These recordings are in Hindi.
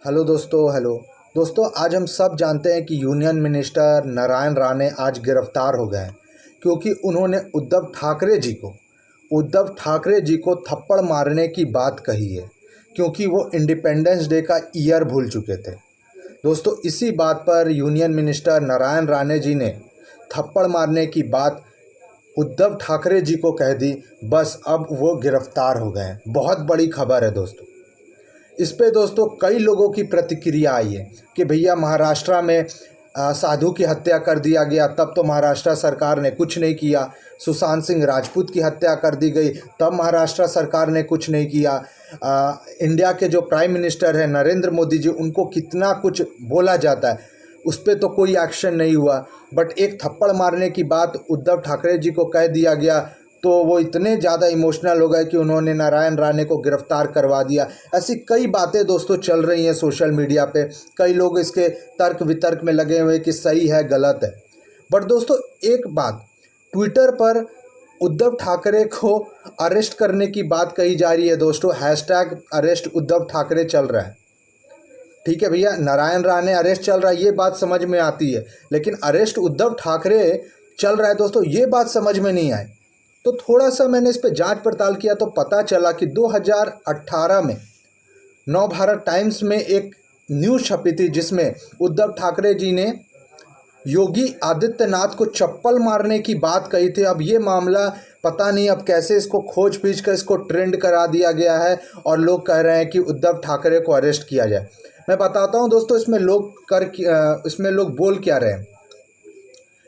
हेलो दोस्तों आज हम सब जानते हैं कि यूनियन मिनिस्टर नारायण राणे आज गिरफ्तार हो गए हैं क्योंकि उन्होंने उद्धव ठाकरे जी को थप्पड़ मारने की बात कही है क्योंकि वो इंडिपेंडेंस डे का ईयर भूल चुके थे। दोस्तों इसी बात पर यूनियन मिनिस्टर नारायण राणे जी ने थप्पड़ मारने की बात उद्धव ठाकरे जी को कह दी। बस अब वो गिरफ्तार हो गए हैं। बहुत बड़ी खबर है दोस्तों। इस पे दोस्तों कई लोगों की प्रतिक्रिया आई है कि भैया महाराष्ट्र में साधु की हत्या कर दिया गया, तब तो महाराष्ट्र सरकार ने कुछ नहीं किया। सुशांत सिंह राजपूत की हत्या कर दी गई, तब महाराष्ट्र सरकार ने कुछ नहीं किया। इंडिया के जो प्राइम मिनिस्टर हैं नरेंद्र मोदी जी, उनको कितना कुछ बोला जाता है, उस पर तो कोई एक्शन नहीं हुआ। बट एक थप्पड़ मारने की बात उद्धव ठाकरे जी को कह दिया गया तो वो इतने ज़्यादा इमोशनल हो गए कि उन्होंने नारायण राणे को गिरफ्तार करवा दिया। ऐसी कई बातें दोस्तों चल रही हैं सोशल मीडिया पे। कई लोग इसके तर्क वितर्क में लगे हुए कि सही है गलत है। बट दोस्तों एक बात, ट्विटर पर उद्धव ठाकरे को अरेस्ट करने की बात कही जा रही है दोस्तों। हैशटैग अरेस्ट उद्धव ठाकरे चल रहा है। ठीक है भैया, नारायण राणे अरेस्ट चल रहा है ये बात समझ में आती है, लेकिन अरेस्ट उद्धव ठाकरे चल रहा है दोस्तों ये बात समझ में नहीं आई। तो थोड़ा सा मैंने इस पर जांच पड़ताल किया तो पता चला कि 2018 में नवभारत टाइम्स में एक न्यूज़ छपी थी जिसमें उद्धव ठाकरे जी ने योगी आदित्यनाथ को चप्पल मारने की बात कही थी। अब ये मामला पता नहीं अब कैसे इसको खोज पीच कर इसको ट्रेंड करा दिया गया है और लोग कह रहे हैं कि उद्धव ठाकरे को अरेस्ट किया जाए। मैं बताता हूँ दोस्तों इसमें लोग बोल क्या रहे हैं।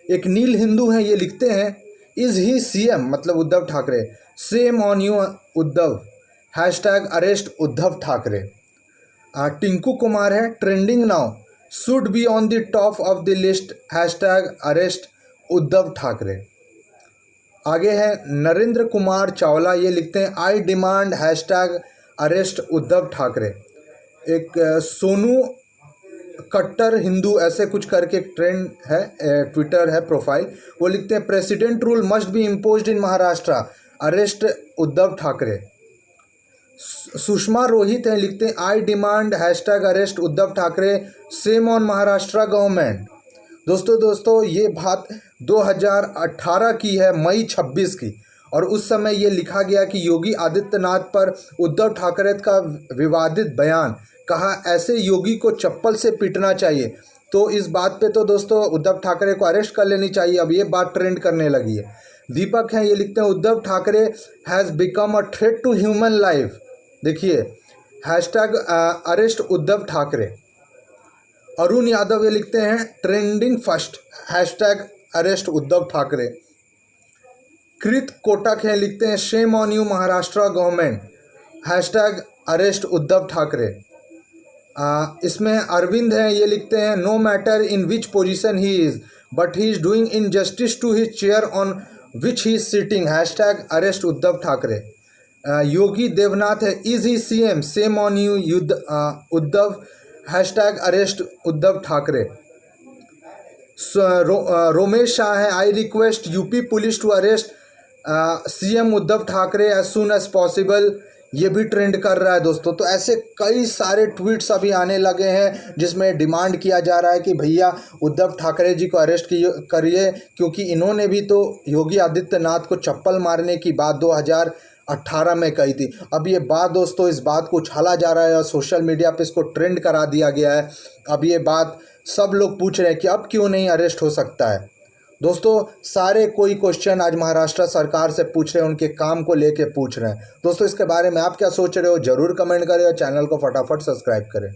एक नील हिंदू हैं, ये लिखते हैं इज ही सीएम मतलब Uddhav Thackeray, shame on you Uddhav, hashtag arrest Uddhav Thackeray. Tinku Kumar है, trending now, should be on the top of the list, hashtag arrest Uddhav Thackeray. आगे है नरेंद्र कुमार चावला, ये लिखते हैं I demand, hashtag arrest Uddhav Thackeray. एक सोनू कट्टर हिंदू ऐसे कुछ करके एक ट्रेंड है, ट्विटर है प्रोफाइल, वो लिखते हैं president rule must be imposed in Maharashtra, arrest Uddhav Thackeray. Sushma Rohit हैं, लिखते हैं I demand, hashtag arrest Uddhav Thackeray, shame on Maharashtra government. दोस्तों ये बात 2018 की है, मई 26 की, और उस समय ये लिखा गया कि योगी आदित्यनाथ पर उद्धव ठाकरे का विवादित बयान, कहा ऐसे योगी को चप्पल से पीटना चाहिए। तो इस बात पे तो दोस्तों उद्धव ठाकरे को अरेस्ट कर लेनी चाहिए। अब ये बात ट्रेंड करने लगी है। दीपक हैं, ये लिखते हैं Uddhav Thackeray has become a threat to human life, देखिए हैशटैग अरेस्ट उद्धव ठाकरे। अरुण यादव ये लिखते हैं trending first, hashtag arrest Uddhav Thackeray. Krit Kotak हैं, लिखते हैं shame on you Maharashtra government, hashtag arrest Uddhav Thackeray. इसमें अरविंद हैं, ये लिखते हैं no matter in which position he is but he is doing injustice to his chair on which he is sitting, hashtag arrest Uddhav Thackeray. Yogi Devnath है, is he CM, shame on you Uddhav, hashtag arrest Uddhav Thackeray. Romesh Shah है, I request UP police to arrest CM Uddhav Thackeray as soon as possible, ये भी ट्रेंड कर रहा है दोस्तों। तो ऐसे कई सारे ट्वीट्स अभी आने लगे हैं जिसमें डिमांड किया जा रहा है कि भैया उद्धव ठाकरे जी को अरेस्ट करिए, क्योंकि इन्होंने भी तो योगी आदित्यनाथ को चप्पल मारने की बात 2018 में कही थी। अब ये बात दोस्तों, इस बात को उछाला जा रहा है और सोशल मीडिया पे इसको ट्रेंड करा दिया गया है। अब ये बात सब लोग पूछ रहे हैं कि अब क्यों नहीं अरेस्ट हो सकता है। दोस्तों सारे कोई क्वेश्चन आज महाराष्ट्र सरकार से पूछ रहे हैं, उनके काम को लेके पूछ रहे हैं। दोस्तों इसके बारे में आप क्या सोच रहे हो ज़रूर कमेंट करें और चैनल को फटाफट सब्सक्राइब करें।